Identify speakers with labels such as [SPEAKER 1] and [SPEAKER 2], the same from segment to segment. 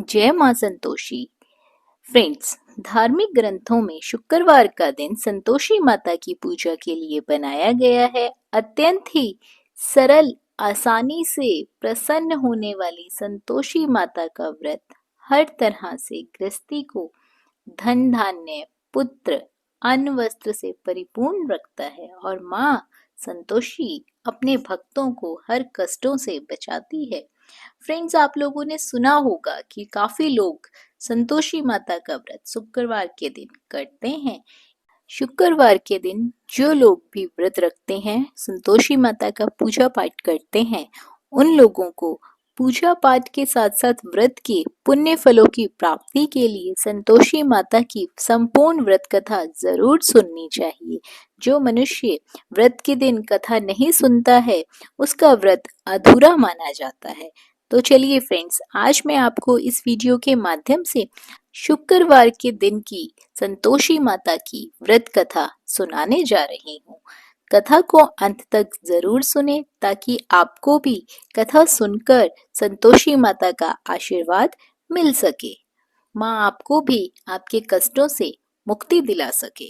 [SPEAKER 1] जय मां संतोषी। फ्रेंड्स, धार्मिक ग्रंथों में शुक्रवार का दिन संतोषी माता की पूजा के लिए बनाया गया है। अत्यंत ही सरल, आसानी से प्रसन्न होने वाली संतोषी माता का व्रत हर तरह से गृहस्थी को धन धान्य, पुत्र, अन्न वस्त्र से परिपूर्ण रखता है और माँ संतोषी अपने भक्तों को हर कष्टों से बचाती है। फ्रेंड्स, आप लोगों ने सुना होगा कि काफी लोग संतोषी माता का व्रत शुक्रवार के दिन करते हैं। शुक्रवार के दिन जो लोग भी व्रत रखते हैं, संतोषी माता का पूजा पाठ करते हैं, उन लोगों को पूजा पाठ के साथ साथ व्रत के पुण्य फलों की प्राप्ति के लिए संतोषी माता की संपूर्ण व्रत कथा जरूर सुननी चाहिए। जो मनुष्य व्रत के दिन कथा नहीं सुनता है, उसका व्रत अधूरा माना जाता है। तो चलिए फ्रेंड्स, आज मैं आपको इस वीडियो के माध्यम से शुक्रवार के दिन की संतोषी माता की व्रत कथा सुनाने जा रही हूँ। कथा को अंत तक जरूर सुने ताकि आपको भी कथा सुनकर संतोषी माता का आशीर्वाद मिल सके, माँ आपको भी आपके कष्टों से मुक्ति दिला सके।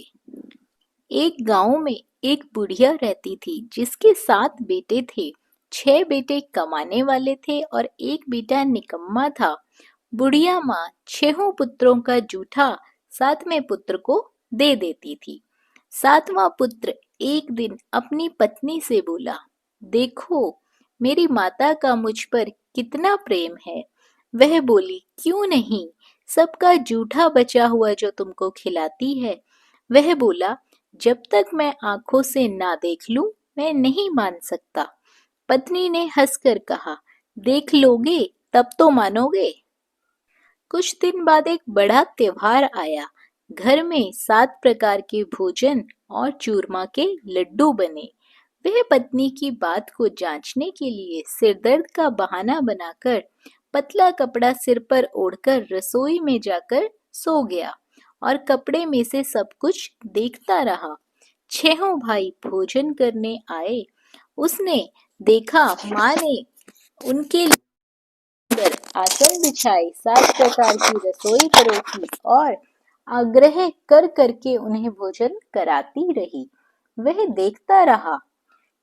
[SPEAKER 1] एक गांव में एक बुढ़िया रहती थी जिसके 7 बेटे थे। 6 बेटे कमाने वाले थे और एक बेटा निकम्मा था। बुढ़िया माँ 6 पुत्रों का जूठा 7वें पुत्र को दे देती थी। 7वां पुत्र एक दिन अपनी पत्नी से बोला, देखो मेरी माता का मुझ पर कितना प्रेम है। वह बोली, क्यों नहीं, सबका जूठा बचा हुआ जो तुमको खिलाती है। वह बोला, जब तक मैं आंखों से ना देख लूं, मैं नहीं मान सकता। पत्नी ने हंसकर कहा, देख लोगे तब तो मानोगे। कुछ दिन बाद एक बड़ा त्योहार आया। घर में 7 प्रकार के भोजन और चूरमा के लड्डू बने। वह पत्नी की बात को जांचने के लिए सिरदर्द का बहाना बनाकर पतला कपड़ा सिर पर ओढ़कर रसोई में जाकर सो गया और कपड़े में से सब कुछ देखता रहा। 6 भाई भोजन करने आए। उसने देखा माँ ने उनके अंदर आसन बिछाए, 7 प्रकार की रसोई परोसी और आग्रह कर करके उन्हें भोजन कराती रही। वह देखता रहा।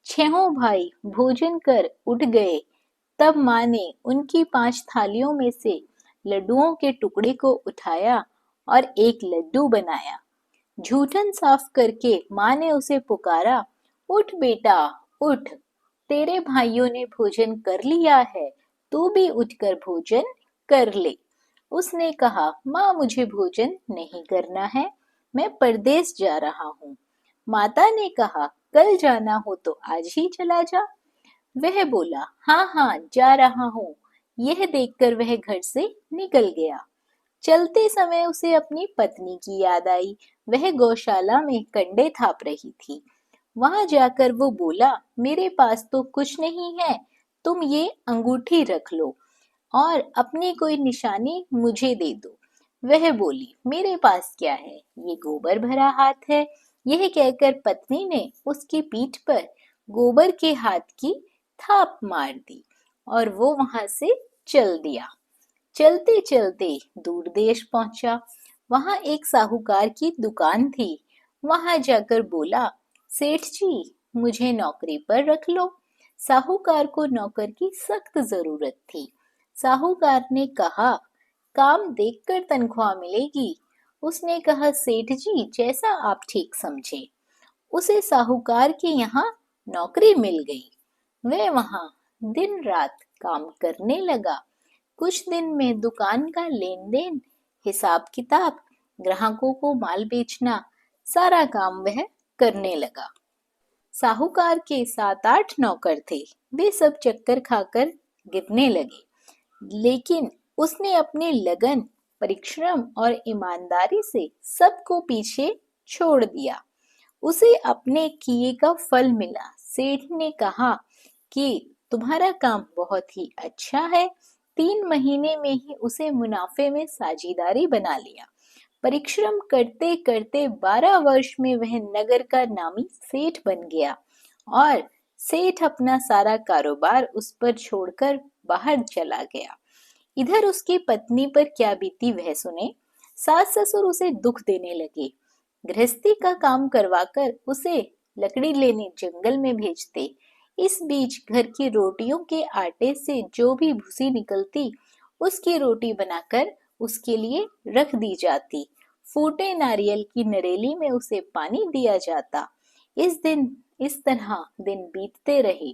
[SPEAKER 1] 6 भाई भोजन कर उठ गए। तब माँ ने उनकी 5 थालियों में से लड्डुओं के टुकड़े को उठाया और एक लड्डू बनाया। जूठन साफ करके माँ ने उसे पुकारा, उठ बेटा उठ, तेरे भाइयों ने भोजन कर लिया है, तू भी उठकर भोजन कर ले। उसने कहा, माँ मुझे भोजन नहीं करना है, मैं परदेस जा रहा हूँ। माता ने कहा, कल जाना हो तो आज ही चला जा। वह बोला, हाँ हाँ जा रहा हूँ। यह देखकर वह घर से निकल गया। चलते समय उसे अपनी पत्नी की याद आई। वह गौशाला में कंडे थाप रही थी। वहां जाकर वो बोला, मेरे पास तो कुछ नहीं है, तुम ये अंगूठी रख लो और अपनी कोई निशानी मुझे दे दो। वह बोली, मेरे पास क्या है, ये गोबर भरा हाथ है। यह कहकर पत्नी ने उसकी पीठ पर गोबर के हाथ की थाप मार दी और वो वहां से चल दिया। चलते चलते दूर देश पहुंचा। वहां एक साहूकार की दुकान थी। वहां जाकर बोला, सेठ जी मुझे नौकरी पर रख लो। साहूकार को नौकर की सख्त जरूरत थी। साहूकार ने कहा, काम देखकर तनख्वाह मिलेगी। उसने कहा, सेठ जी जैसा आप ठीक समझे। उसे साहूकार के यहाँ नौकरी मिल गई। वह वहां दिन रात काम करने लगा। कुछ दिन में दुकान का लेन देन, हिसाब किताब, ग्राहकों को माल बेचना, सारा काम वह करने लगा। साहूकार के 7-8 नौकर थे। वे सब चक्कर खाकर गिरने लगे, लेकिन उसने अपने लगन, परिश्रम और ईमानदारी से सबको पीछे छोड़ दिया। उसे अपने किए का फल मिला। सेठ ने कहा कि तुम्हारा काम बहुत ही अच्छा है। 3 महीने में ही उसे मुनाफे में साझेदारी बना लिया। परिश्रम करते करते 12 वर्ष में वह नगर का नामी सेठ बन गया और सेठ अपना सारा कारोबार उस पर छोड़कर बाहर चला गया। इधर उसकी पत्नी पर क्या बीती वह सुने। सास ससुर उसे दुख देने लगे। गृहस्थी का काम करवाकर उसे लकड़ी लेने जंगल में भेजते। इस बीच घर की रोटियों के आटे से जो भी भूसी निकलती, उसकी रोटी बनाकर उसके लिए रख दी जाती। फूटे नारियल की नरेली में उसे पानी दिया जाता। इस तरह दिन बीतते रहे।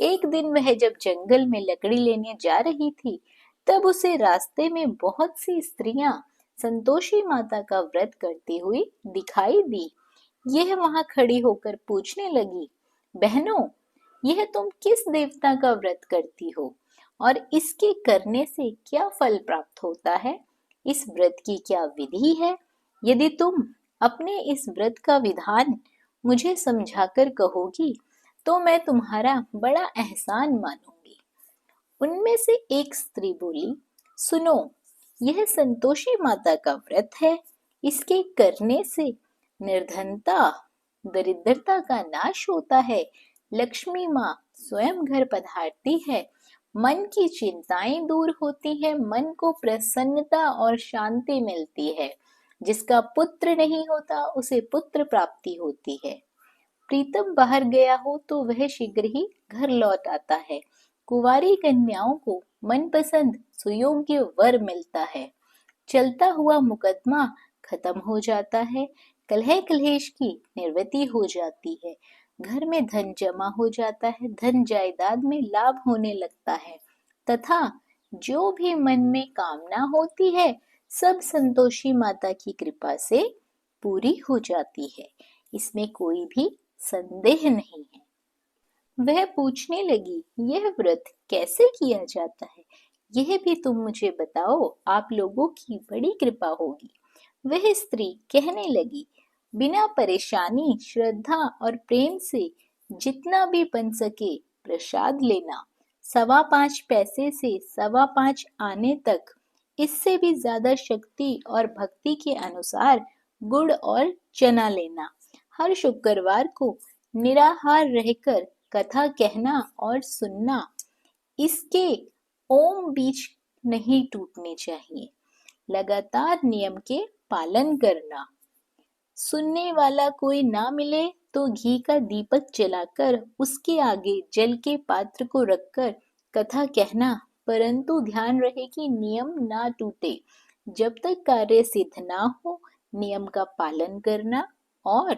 [SPEAKER 1] एक दिन वह जब जंगल में लकड़ी लेने जा रही थी, तब उसे रास्ते में बहुत सी स्त्रियां संतोषी माता का व्रत करती हुई दिखाई दी। यह वहां खड़ी होकर पूछने लगी, बहनों, यह तुम किस देवता का व्रत करती हो और इसके करने से क्या फल प्राप्त होता है? इस व्रत की क्या विधि है? यदि तुम अपने इस व्रत का विधान मुझे समझाकर कहोगी, तो मैं तुम्हारा बड़ा एहसान मानूंगी। उनमें से एक स्त्री बोली, सुनो, यह संतोषी माता का व्रत है। इसके करने से निर्धनता, दरिद्रता का नाश होता है। लक्ष्मी माँ स्वयं घर पधारती है। मन की चिंताएं दूर होती है। मन को प्रसन्नता और शांति मिलती है। जिसका पुत्र नहीं होता, उसे पुत्र प्राप्ति होती है। प्रीतम बाहर गया हो तो वह शीघ्र ही घर लौट आता है। कुंवारी कन्याओं को मनपसंद सुयोग्य वर मिलता है। चलता हुआ मुकदमा खत्म हो जाता है। कलह कलेश की निवृत्ति हो जाती है। घर में धन जमा हो जाता है। धन जायदाद में लाभ होने लगता है तथा जो भी मन में कामना होती है, सब संतोषी माता की कृपा से पूरी हो जाती है। इसमें कोई भी संदेह नहीं है। वह पूछने लगी, यह व्रत कैसे किया जाता है? यह भी तुम मुझे बताओ, आप लोगों की बड़ी कृपा होगी। वह स्त्री कहने लगी, बिना परेशानी, श्रद्धा और प्रेम से जितना भी बन सके प्रसाद लेना। 5.25 पैसे से 5.25 आने तक, इससे भी ज्यादा शक्ति और भक्ति के अनुसार गुड़ और चना लेना। हर शुक्रवार को निराहार रहकर कथा कहना और सुनना। इसके ओम बीच नहीं टूटने चाहिए। लगातार नियम के पालन करना। सुनने वाला कोई ना मिले तो घी का दीपक जलाकर उसके आगे जल के पात्र को रखकर कथा कहना, परंतु ध्यान रहे कि नियम ना टूटे। जब तक कार्य सिद्ध ना हो, नियम का पालन करना और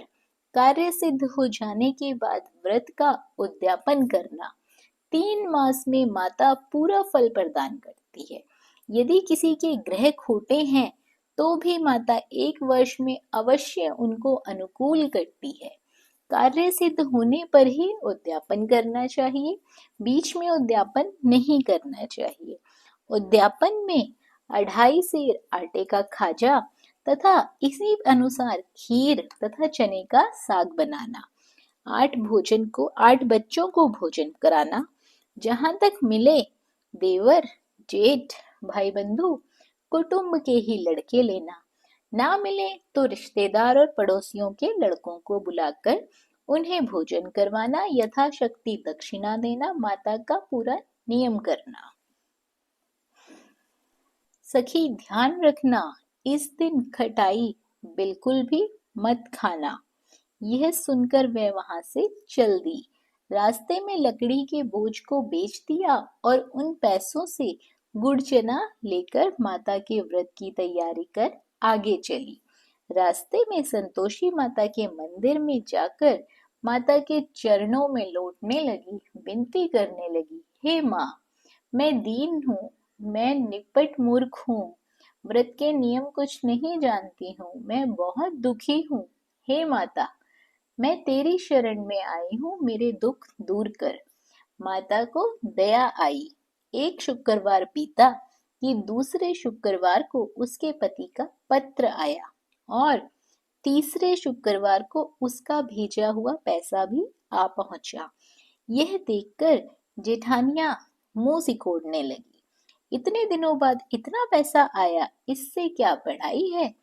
[SPEAKER 1] कार्य सिद्ध हो जाने के बाद व्रत का उद्यापन करना। 3 मास में माता पूरा फल प्रदान करती है। यदि किसी के ग्रह खोटे हैं, तो भी माता 1 वर्ष में अवश्य उनको अनुकूल करती है। कार्य सिद्ध होने पर ही उद्यापन करना चाहिए। बीच में उद्यापन नहीं करना चाहिए। उद्यापन में 2.5 सेर आटे का खाजा तथा इसी अनुसार खीर तथा चने का साग बनाना। 8 बच्चों को भोजन कराना। जहां तक मिले देवर, जेठ, भाई बंधु, कुटुंब के ही लड़के लेना। ना मिले तो रिश्तेदार और पड़ोसियों के लड़कों को बुलाकर उन्हें भोजन करवाना, यथाशक्ति दक्षिणा देना, माता का पूरा नियम करना। सखी ध्यान रखना, इस दिन खटाई बिल्कुल भी मत खाना। यह सुनकर वह वहां से चल दी। रास्ते में लकड़ी के बोझ को बेच दिया और उन पैसों से गुड़ चना लेकर माता के व्रत की तैयारी कर आगे चली। रास्ते में संतोषी माता के मंदिर में जाकर माता के चरणों में लौटने लगी, विनती करने लगी, हे माँ, मैं दीन हूँ, मैं निपट मूर्ख हूँ, व्रत के नियम कुछ नहीं जानती हूँ, मैं बहुत दुखी हूँ। हे माता, मैं तेरी शरण में आई हूँ, मेरे दुख दूर कर। माता को दया आई। एक शुक्रवार बीता कि दूसरे शुक्रवार को उसके पति का पत्र आया और तीसरे शुक्रवार को उसका भेजा हुआ पैसा भी आ पहुंचा। यह देखकर जेठानियां मुंह सिकोड़ने लगी। इतने दिनों बाद इतना पैसा आया, इससे क्या बढ़ाई है?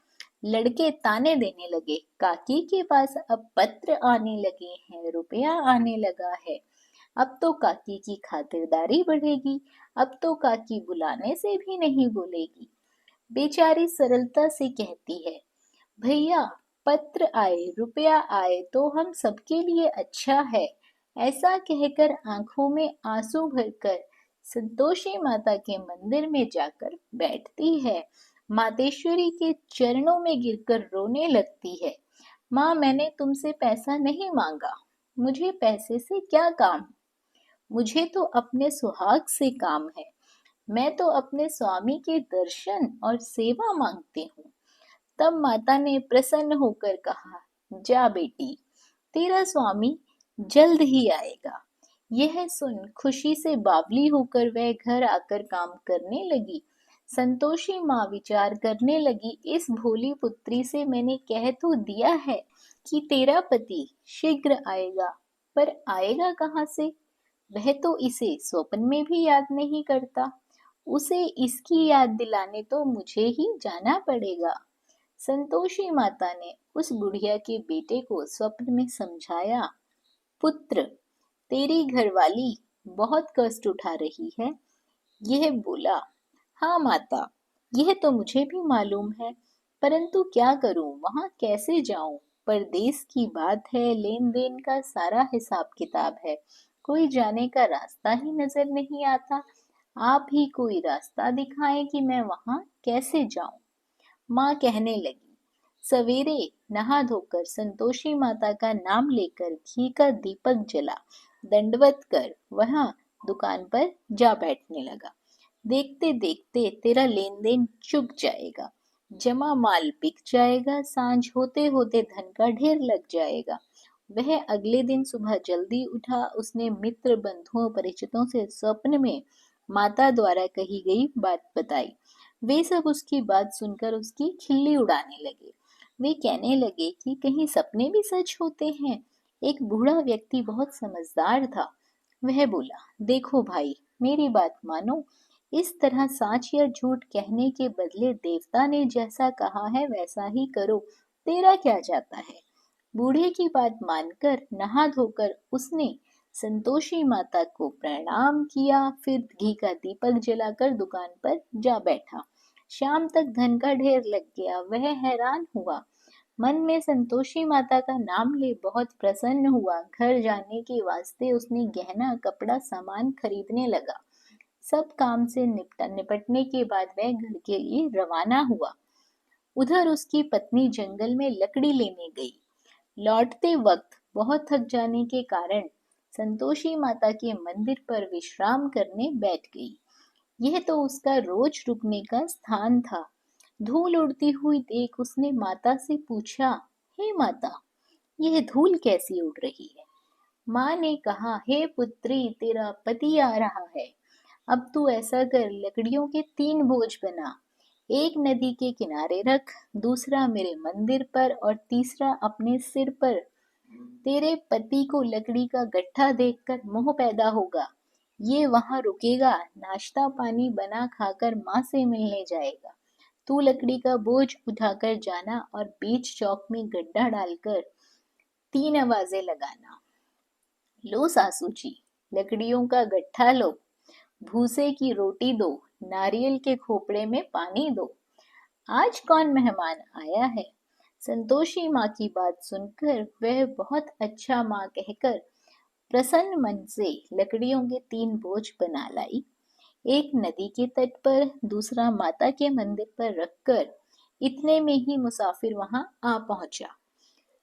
[SPEAKER 1] लड़के ताने देने लगे, काकी के पास अब पत्र आने लगे हैं, रुपया आने लगा है। अब तो काकी की खातिरदारी बढ़ेगी, अब तो काकी बुलाने से भी नहीं बोलेगी। बेचारी सरलता से कहती है, भैया पत्र आए रुपया आए तो हम सबके लिए अच्छा है। ऐसा कहकर आंखों में आंसू भरकर संतोषी माता के मंदिर में जाकर बैठती है। मातेश्वरी के चरणों में गिरकर रोने लगती है। माँ, मैंने तुमसे पैसा नहीं मांगा, मुझे पैसे से क्या काम, मुझे तो अपने सुहाग से काम है। मैं तो अपने स्वामी के दर्शन और सेवा मांगती हूँ। तब माता ने प्रसन्न होकर कहा, जा बेटी, तेरा स्वामी जल्द ही आएगा। यह सुन खुशी से बावली होकर वह घर आकर काम करने लगी। संतोषी माँ विचार करने लगी, इस भोली पुत्री से मैंने कह तो दिया है कि तेरा पति शीघ्र आएगा, पर आएगा कहाँ से? वह तो इसे स्वप्न में भी याद नहीं करता। उसे इसकी याद दिलाने तो मुझे ही जाना पड़ेगा। संतोषी माता ने उस बुढ़िया के बेटे को स्वप्न में समझाया, पुत्र, तेरी घरवाली बहुत कष्ट उठा रही है। यह बोला, हाँ माता, यह तो मुझे भी मालूम है, परंतु क्या करूं, वहां कैसे जाऊं? परदेश की बात है, लेन देन का सारा हिसाब किताब है, कोई जाने का रास्ता ही नजर नहीं आता। आप ही कोई रास्ता दिखाएं कि मैं वहां कैसे जाऊं। माँ कहने लगी, सवेरे नहा धोकर संतोषी माता का नाम लेकर घी का दीपक जला दंडवत कर वहां दुकान पर जा बैठने लगा। देखते देखते तेरा लेन देन चुक जाएगा, जमा माल बिक जाएगा, सांझ होते होते धन का ढेर लग जाएगा। वह अगले दिन सुबह जल्दी उठा। उसने मित्र बंधुओं परिचितों से स्वप्न में माता द्वारा कही गई बात बताई। वे सब उसकी बात सुनकर उसकी खिल्ली उड़ाने लगे। वे कहने लगे कि कहीं सपने भी सच होते हैं। एक बूढ़ा व्यक्ति बहुत समझदार था। वह बोला, देखो भाई, मेरी बात मानो, इस तरह साच या झूठ कहने के बदले देवता ने जैसा कहा है वैसा ही करो, तेरा क्या जाता है। बूढ़े की बात मानकर नहा धोकर उसने संतोषी माता को प्रणाम किया, फिर घी का दीपक जलाकर दुकान पर जा बैठा। शाम तक धन का ढेर लग गया। वह हैरान हुआ, मन में संतोषी माता का नाम ले बहुत प्रसन्न हुआ। घर जाने के वास्ते उसने गहना कपड़ा सामान खरीदने लगा। सब काम से निपटने के बाद वह घर के लिए रवाना हुआ। उधर उसकी पत्नी जंगल में लकड़ी लेने गई। लौटते वक्त बहुत थक जाने के कारण संतोषी माता के मंदिर पर विश्राम करने बैठ गई। यह तो उसका रोज रुकने का स्थान था। धूल उड़ती हुई देख उसने माता से पूछा, हे माता, यह धूल कैसी उड़ रही है? माँ ने कहा, हे पुत्री, तेरा पति आ रहा है। अब तू ऐसा कर, लकड़ियों के 3 बोझ बना, एक नदी के किनारे रख, दूसरा मेरे मंदिर पर और तीसरा अपने सिर पर। तेरे पति को लकड़ी का गट्ठा देखकर मोह पैदा होगा। ये वहां रुकेगा, नाश्ता पानी बना खाकर माँ से मिलने जाएगा। तू लकड़ी का बोझ उठाकर जाना और बीच चौक में गड्ढा डालकर 3 आवाजें लगाना। लो सासू जी, लकड़ियों का गट्ठा लो, भूसे की रोटी दो, नारियल के खोपड़े में पानी दो। आज कौन मेहमान आया है? संतोषी माँ की बात सुनकर वह बहुत अच्छा माँ कहकर प्रसन्न मन से लकड़ियों के 3 बोझ बना लाई। एक नदी के तट पर, दूसरा माता के मंदिर पर रखकर इतने में ही मुसाफिर वहां आ पहुंचा।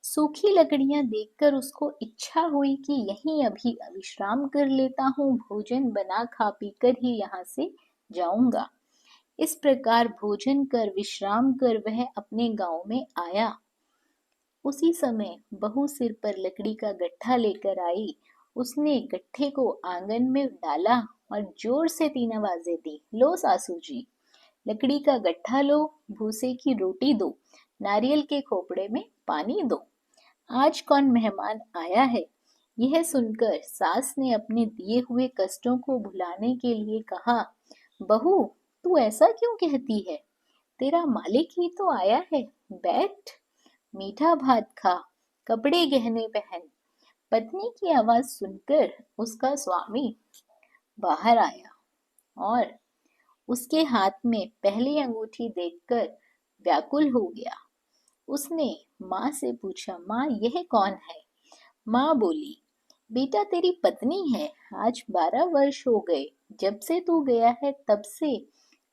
[SPEAKER 1] सूखी लकड़ियां देखकर उसको इच्छा हुई कि यहीं अभी विश्राम कर लेता हूँ, भोजन बना खा पी कर ही यहाँ से जाऊंगा। इस प्रकार भोजन कर विश्राम कर वह अपने गांव में आया। उसी समय बहू सिर पर लकड़ी का गट्ठा लेकर आई। उसने गट्ठे को आंगन में डाला और जोर से 3 आवाजें दी, लो सासू जी, लकड़ी का गट्ठा लो, भूसे की रोटी दो, नारियल के खोपड़े में पानी दो। आज कौन मेहमान आया है? यह सुनकर सास ने अपने दिए हुए कष्टों को भुलाने के लिए कहा, बहू, तू ऐसा क्यों कहती है? तेरा मालिक ही तो आया है, बैठ, मीठा भात खा, कपड़े गहने पहन, पत्नी की आवाज सुनकर उसका स्वामी बाहर आया और उसके हाथ में पहली अंगूठी देखकर व्याकुल हो गया। उसने माँ से पूछा, माँ यह कौन है? माँ बोली, बेटा तेरी पत्नी है। आज 12 वर्ष हो गए जब से तू गया है, तब से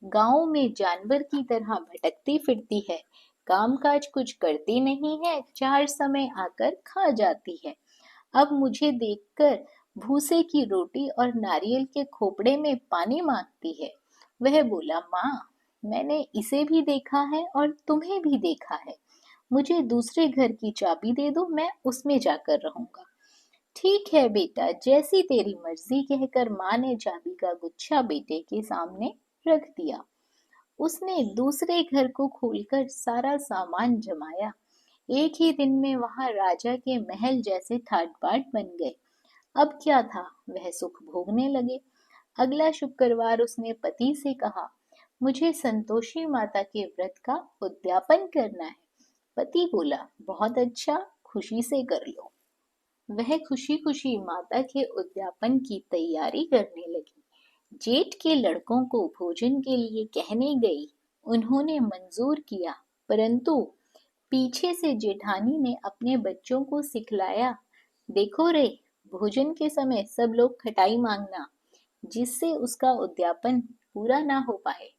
[SPEAKER 1] गांव में जानवर की तरह भटकती फिरती है। काम काज कुछ करती नहीं है, चार समय आकर खा जाती है। अब मुझे देखकर भूसे की रोटी और नारियल के खोपड़े में पानी मांगती है। वह बोला, माँ मैंने इसे भी देखा है और तुम्हें भी देखा है। मुझे दूसरे घर की चाबी दे दो, मैं उसमें जाकर रहूंगा। ठीक है बेटा, जैसी तेरी मर्जी, कहकर माँ ने चाबी का गुच्छा बेटे के सामने रख दिया। उसने दूसरे घर को खोलकर सारा सामान जमाया। एक ही दिन में वहां राजा के महल जैसे ठाट बाट बन गए। अब क्या था, वह सुख भोगने लगे। अगला शुक्रवार उसने पति से कहा, मुझे संतोषी माता के व्रत का उद्यापन करना है। पति बोला, बहुत अच्छा, खुशी से कर लो। वह खुशी खुशी माता के उद्यापन की तैयारी करने लगी। जेठ के लड़कों को भोजन के लिए कहने गई। उन्होंने मंजूर किया, परंतु पीछे से जेठानी ने अपने बच्चों को सिखलाया, देखो रे, भोजन के समय सब लोग खटाई मांगना, जिससे उसका उद्यापन पूरा ना हो पाए।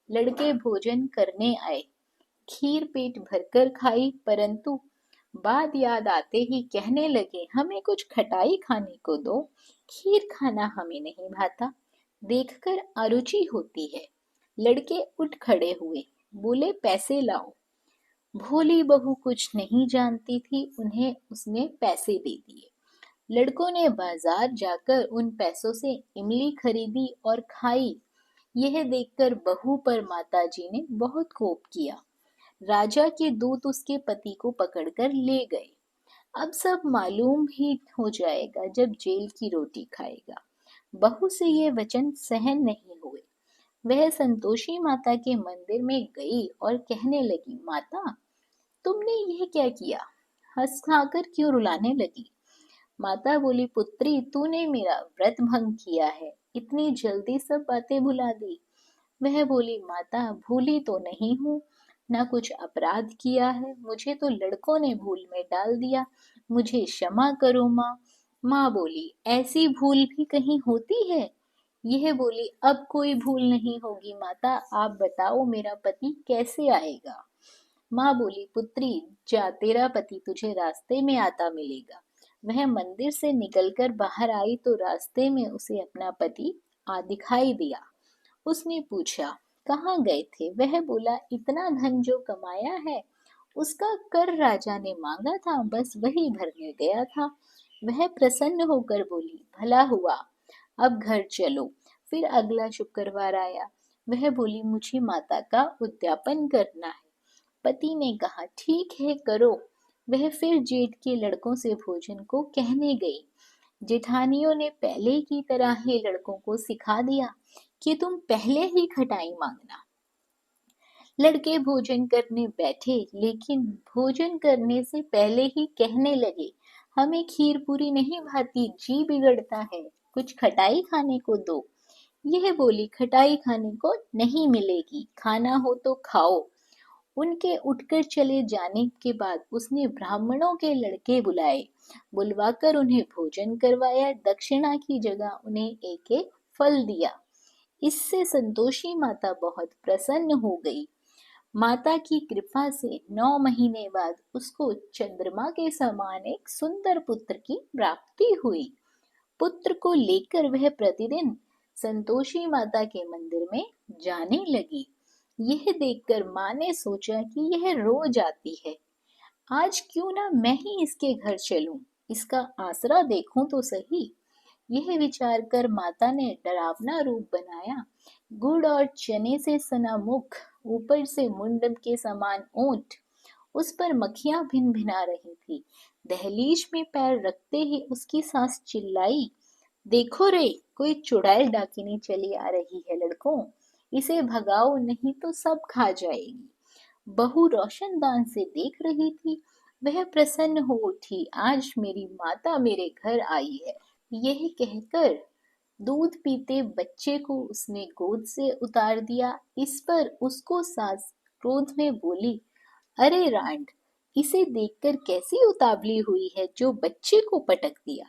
[SPEAKER 1] लड़के भोजन करने आए। खीर पेट भरकर खाई, परंतु बात याद आते ही कहने लगे, हमें कुछ खटाई खाने को दो, खीर खाना हमें नहीं भाता, देखकर अरुचि होती है। लड़के उठ खड़े हुए, बोले, पैसे लाओ। भोली बहू कुछ नहीं जानती थी, उन्हें उसने पैसे दे दिए। लड़कों ने बाजार जाकर उन पैसों से इमली खरीदी और खाई। यह देखकर बहू पर माताजी ने बहुत कोप किया। राजा के दूत उसके पति को पकड़कर ले गए। अब सब मालूम ही हो जाएगा जब जेल की रोटी खाएगा। बहू से ये वचन सहन नहीं हुए। वह संतोषी माता के मंदिर में गई और कहने लगी, माता तुमने यह क्या किया? हंस खाकर क्यों रुलाने लगी? माता बोली, पुत्री तूने मेरा व्रत भंग किया है, इतनी जल्दी सब बातें भुला दी। वह बोली, माता भूली तो नहीं हूँ, ना कुछ अपराध किया है, मुझे तो लड़कों ने भूल में डाल दिया, मुझे क्षमा करो माँ। माँ बोली, ऐसी भूल भी कहीं होती है? यह बोली, अब कोई भूल नहीं होगी माता, आप बताओ मेरा पति कैसे आएगा? माँ बोली, पुत्री जा, तेरा पति तुझे रास्ते में आता मिलेगा। वह मंदिर से निकलकर बाहर आई तो रास्ते में उसे अपना पति आ दिखाई दिया। उसने पूछा, कहाँ गए थे? वह बोला, इतना धन जो कमाया है उसका कर राजा ने मांगा था, बस वही भरने गया था। वह प्रसन्न होकर बोली, भला हुआ, अब घर चलो। फिर अगला शुक्रवार आया। वह बोली, मुझे माता का उद्यापन करना है। पति ने कहा, ठीक है करो। वह फिर जेठ के लड़कों से भोजन को कहने गई। जेठानियों ने पहले की तरह ही लड़कों को सिखा दिया कि तुम पहले ही खटाई मांगना। लड़के भोजन करने बैठे, लेकिन भोजन करने से पहले ही कहने लगे, हमें खीर पूरी नहीं भाती, जी बिगड़ता है, कुछ खटाई खाने को दो। यह बोली, खटाई खाने को नहीं मिलेगी, खाना हो तो खाओ। उनके उठकर चले जाने के बाद उसने ब्राह्मणों के लड़के बुलाए। बुलवाकर उन्हें भोजन करवाया, दक्षिणा की जगह उन्हें एक एक फल दिया। इससे संतोषी माता बहुत प्रसन्न हो गई। माता की कृपा से 9 महीने बाद उसको चंद्रमा के समान एक सुंदर पुत्र की प्राप्ति हुई। पुत्र को लेकर वह प्रतिदिन संतोषी माता के मंदिर में जाने लगी। यह देखकर माँ ने सोचा कि यह रोज आती है, आज क्यों ना मैं ही इसके घर चलूं, इसका आसरा देखूं तो सही। यह विचार कर माता ने डरावना रूप बनाया। गुड़ और चने से सना मुख, ऊपर से मुंडन के समान ओंठ, उस पर मक्खियां भिन भिना रही थी। दहलीज में पैर रखते ही उसकी सास चिल्लाई, देखो रे, कोई चुड़ैल डाकिनी चली आ रही है लड़कों, इसे भगाओ नहीं तो सब खा जाएगी। बहू रोशनदान से देख रही थी। वह प्रसन्न हो उठी, आज मेरी माता मेरे घर आई है। यह कहकर दूध पीते बच्चे को उसने गोद से उतार दिया। इस पर उसको सास क्रोध में बोली, अरे रांड, इसे देखकर कैसी उतावली हुई है जो बच्चे को पटक दिया।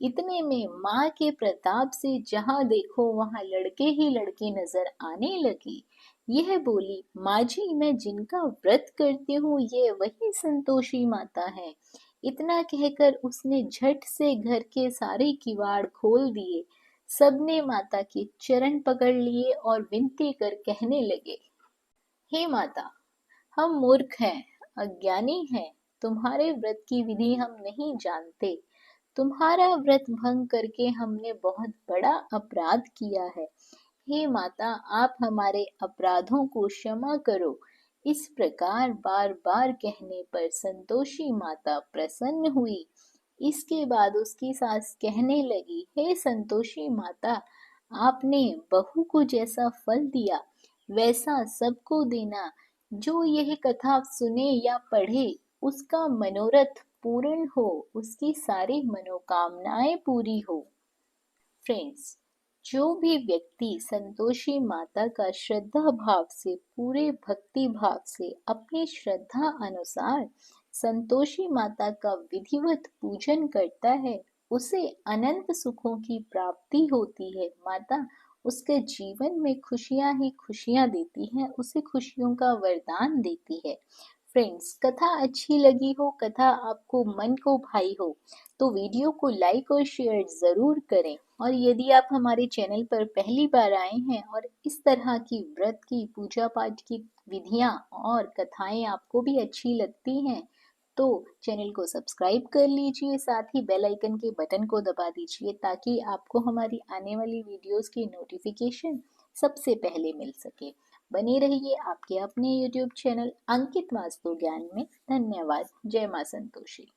[SPEAKER 1] इतने में माँ के प्रताप से जहाँ देखो वहाँ लड़के ही लड़के नजर आने लगे। यह बोली, माँ जी, मैं जिनका व्रत करती हूँ ये वही संतोषी माता है। इतना कहकर उसने झट से घर के सारे किवाड़ खोल दिए। सबने माता के चरण पकड़ लिए और विनती कर कहने लगे, हे माता, हम मूर्ख हैं, अज्ञानी हैं, तुम्हारे व्रत की विधि हम नहीं जानते। तुम्हारा व्रत भंग करके हमने बहुत बड़ा अपराध किया है। हे माता, आप हमारे अपराधों को क्षमा करो। इस प्रकार बार बार कहने पर संतोषी माता प्रसन्न हुई। इसके बाद उसकी सास कहने लगी, हे संतोषी माता, आपने बहू को जैसा फल दिया वैसा सबको देना। जो यह कथा सुने या पढ़े उसका मनोरथ पूर्ण हो, उसकी सारी मनोकामनाएं पूरी हो। फ्रेंड्स, जो भी व्यक्ति संतोषी माता का श्रद्धा भाव से, पूरे भक्ति भाव से, अपनी श्रद्धा अनुसार संतोषी माता का विधिवत पूजन करता है, उसे अनंत सुखों की प्राप्ति होती है। माता उसके जीवन में खुशियां ही खुशियां देती है, उसे खुशियों का वरदान देती है। फ्रेंड्स, कथा अच्छी लगी हो, कथा आपको मन को भाई हो, तो वीडियो को लाइक और शेयर ज़रूर करें। और यदि आप हमारे चैनल पर पहली बार आए हैं और इस तरह की व्रत की, पूजा पाठ की विधियां और कथाएं आपको भी अच्छी लगती हैं, तो चैनल को सब्सक्राइब कर लीजिए, साथ ही बेल आइकन के बटन को दबा दीजिए ताकि आपको हमारी आने वाली वीडियोस की नोटिफिकेशन सबसे पहले मिल सके। बने रहिए आपके अपने YouTube चैनल अंकित वास्तु ज्ञान में। धन्यवाद। जय मां संतोषी।